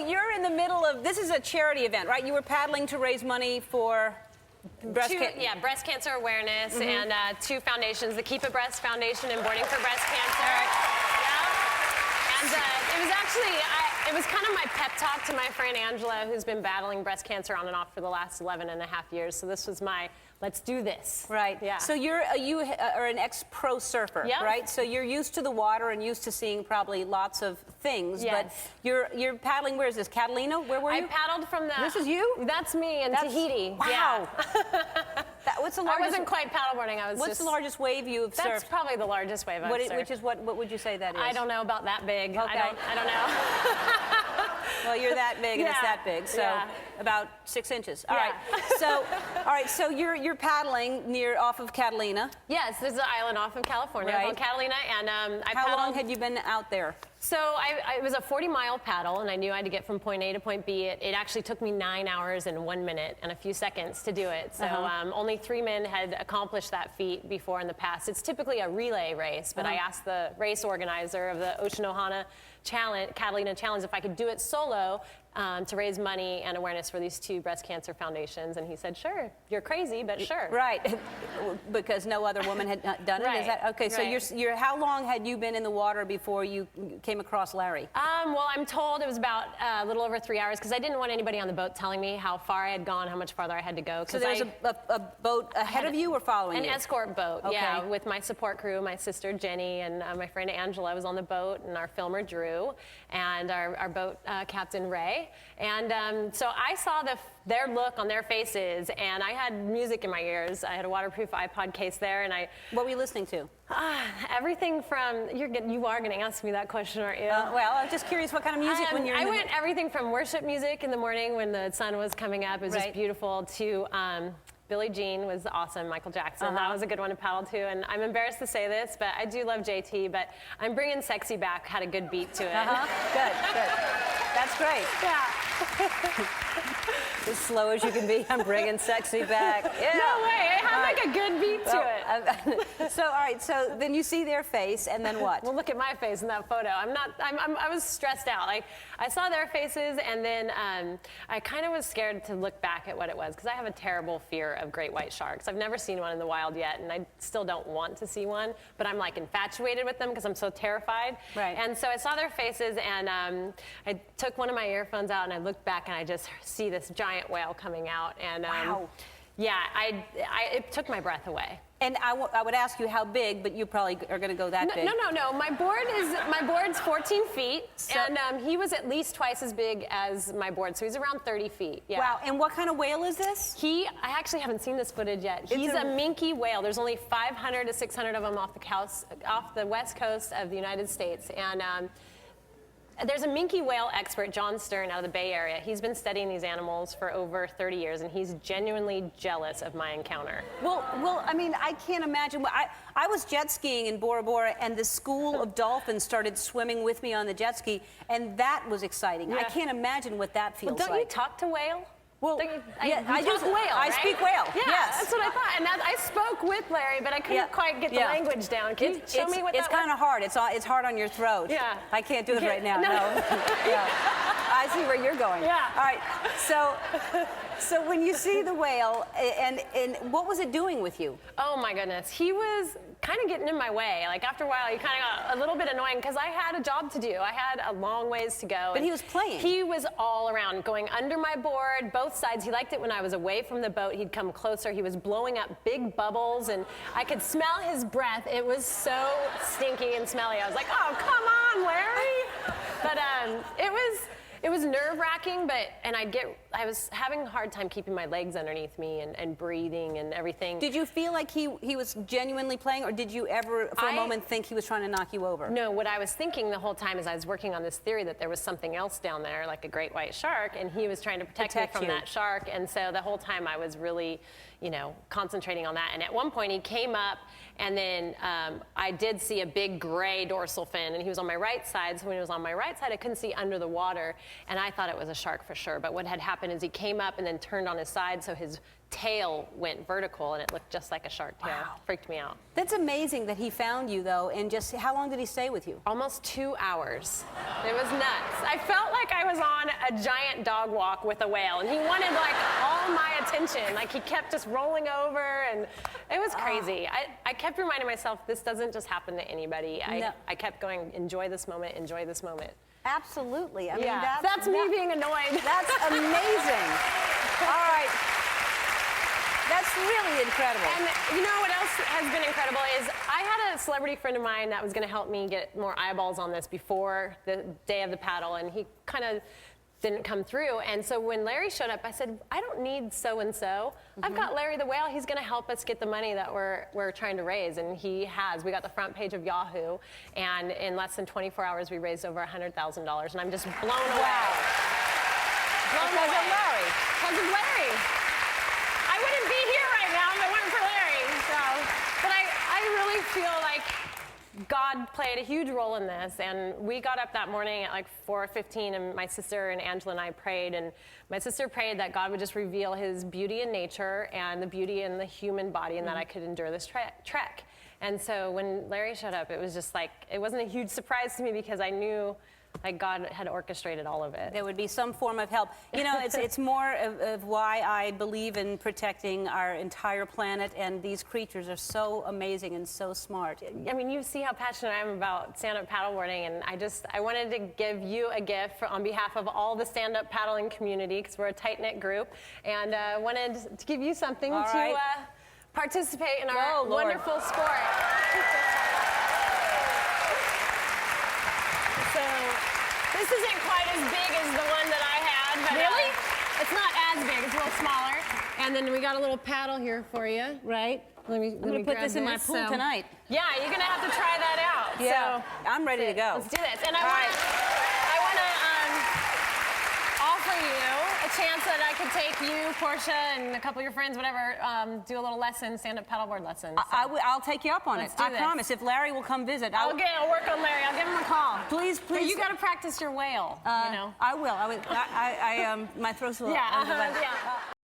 you're in the middle of, this is a charity event, right? You were paddling to raise money for breast cancer awareness and 2 foundations, the Keep a Breast Foundation and Boarding for Breast Cancer. And it was actually, it was kind of my pep talk to my friend Angela, who's been battling breast cancer on and off for the last 11 and a half years. So this was my, let's do this. Right. Yeah. So you are an ex-pro surfer, right? So you're used to the water and used to seeing probably lots of things. Yes. But you're paddling, where is this, Catalina? Where were you? I paddled from the... This is you? That's me in Tahiti. Wow. Yeah. What's the largest... I wasn't quite paddleboarding. What's the largest wave you've surfed? That's probably the largest wave I've surfed. Which is what would you say that is? I don't know, about that big. Okay. I don't know. Well, you're that big and it's that big, so about 6 inches. All right. So you're paddling off of Catalina. Yes, there's an island off of California called Catalina, and How long had you been out there? So it was a 40-mile paddle, and I knew I had to get from point A to point B. It actually took me 9 hours and 1 minute and a few seconds to do it. So only 3 men had accomplished that feat before in the past. It's typically a relay race, but I asked the race organizer of the Ocean Ohana Catalina Challenge if I could do it solo to raise money and awareness for these 2 breast cancer foundations, and he said, sure, you're crazy, but sure. Right, because no other woman had done it, is that? Okay, so you're how long had you been in the water before you came across Larry? Well, I'm told it was about a little over 3 hours, because I didn't want anybody on the boat telling me how far I had gone, how much farther I had to go. So there's a boat ahead of you or following you? An escort boat, yeah, with my support crew, my sister Jenny, and my friend Angela was on the boat, and our filmer Drew, and our boat captain Ray. And so I saw their look on their faces, and I had music in my ears. I had a waterproof iPod case there, and What were you listening to? Everything from, you are going to ask me that question, aren't you? Well, I'm just curious what kind of music when you're I went everything from worship music in the morning when the sun was coming up. It was just beautiful, to Billie Jean was awesome, Michael Jackson. That was a good one to paddle to. And I'm embarrassed to say this, but I do love JT, but I'm bringing Sexy back, had a good beat to it. Good. That's great. Yeah. As slow as you can be, I'm bringing Sexy back. Yeah. No way, it had like a good beat to it. So, all right, so then you see their face, and then what? Well, look at my face in that photo. I was stressed out. Like, I saw their faces, and then I kind of was scared to look back at what it was, because I have a terrible fear of great white sharks. I've never seen one in the wild yet, and I still don't want to see one, but I'm like infatuated with them because I'm so terrified. Right. And so I saw their faces, and I took one of my earphones out, and I looked back, and I just see this giant whale coming out, and wow. Yeah, it took my breath away. And I would ask you how big, but you probably are going to go that big. No. My board's 14 feet, and he was at least twice as big as my board, so he's around 30 feet. Yeah. Wow. And what kind of whale is this? I actually haven't seen this footage yet. He's a minke whale. There's only 500 to 600 of them off the west coast of the United States, and there's a minke whale expert, John Stern, out of the Bay Area. He's been studying these animals for over 30 years, and he's genuinely jealous of my encounter. Well, I mean, I can't imagine. I was jet skiing in Bora Bora, and the school of dolphins started swimming with me on the jet ski, and that was exciting. I can't imagine what that feels like. Don't you talk to whale? Well, I talk whale, right? I speak whale. Yeah, yes. That's what I thought. And I spoke with Larry, but I couldn't quite get the language down. Can you show me what that was? It's kind of hard. It's hard on your throat. Yeah. I can't do it right now. No. Yeah. I see where you're going. Yeah. All right. So when you see the whale, and what was it doing with you? Oh my goodness, he was kind of getting in my way. Like after a while, he kind of got a little bit annoying because I had a job to do. I had a long ways to go. But he was playing. He was all around, going under my board, both sides. He liked it when I was away from the boat. He'd come closer. He was blowing up big bubbles, and I could smell his breath. It was so stinky and smelly. I was like, oh, come on, Larry. But it was nerve-wracking, and I was having a hard time keeping my legs underneath me and breathing and everything. Did you feel like he was genuinely playing, or did you ever for a moment think he was trying to knock you over? No, what I was thinking the whole time is I was working on this theory that there was something else down there, like a great white shark, and he was trying to protect me from that shark. And so the whole time I was really, concentrating on that. And at one point he came up, and then I did see a big gray dorsal fin, and he was on my right side. So when he was on my right side, I couldn't see under the water, and I thought it was a shark for sure. But what had happened is he came up and then turned on his side, so his tail went vertical, and it looked just like a shark tail. Wow. Freaked me out. That's amazing that he found you, though, and just how long did he stay with you? Almost 2 hours. It was nuts. I felt like I was on a giant dog walk with a whale, and he wanted like all my attention. Like he kept just rolling over, and it was crazy. I kept reminding myself, this doesn't just happen to anybody. I kept going, enjoy this moment, enjoy this moment. Absolutely. I mean, that's me being annoyed. That's amazing. All right. That's really incredible. And you know what else has been incredible is I had a celebrity friend of mine that was going to help me get more eyeballs on this before the day of the paddle, and he kind of didn't come through. And so when Larry showed up, I said, I don't need so-and-so. I've got Larry the Whale. He's going to help us get the money that we're trying to raise, and he has. We got the front page of Yahoo, and in less than 24 hours, we raised over $100,000, and I'm just blown away. Blown away. Because of Larry. Because of Larry. I wouldn't be here right now if it weren't for Larry. So, but I really feel like God played a huge role in this, and we got up that morning at like 4:15, and my sister and Angela and I prayed, and my sister prayed that God would just reveal his beauty in nature and the beauty in the human body, and that I could endure this trek. And so when Larry showed up, it was just like, it wasn't a huge surprise to me because I knew like God had orchestrated all of it. There would be some form of help. You know, it's more of why I believe in protecting our entire planet, and these creatures are so amazing and so smart. I mean, you see how passionate I am about stand-up paddleboarding, and I wanted to give you a gift on behalf of all the stand-up paddling community, because we're a tight-knit group, and wanted to give you something to participate in our wonderful sport. So this isn't quite as big as the one that I had, but really? It's not as big. It's a little smaller. And then we got a little paddle here for you, right? I'm going to put this in my pool tonight. Yeah, you're going to have to try that out. Yeah, so, I'm ready to go. Let's do this. And I want to offer you a chance that I could take you, Portia, and a couple of your friends, whatever, do a little lesson, stand-up paddleboard lesson. So. I'll take you up on it. I promise. If Larry will come visit, I'll work on Larry. I'll give him a call. Please. But you got to practice your whale. You know. I will. My throat's a little. Yeah.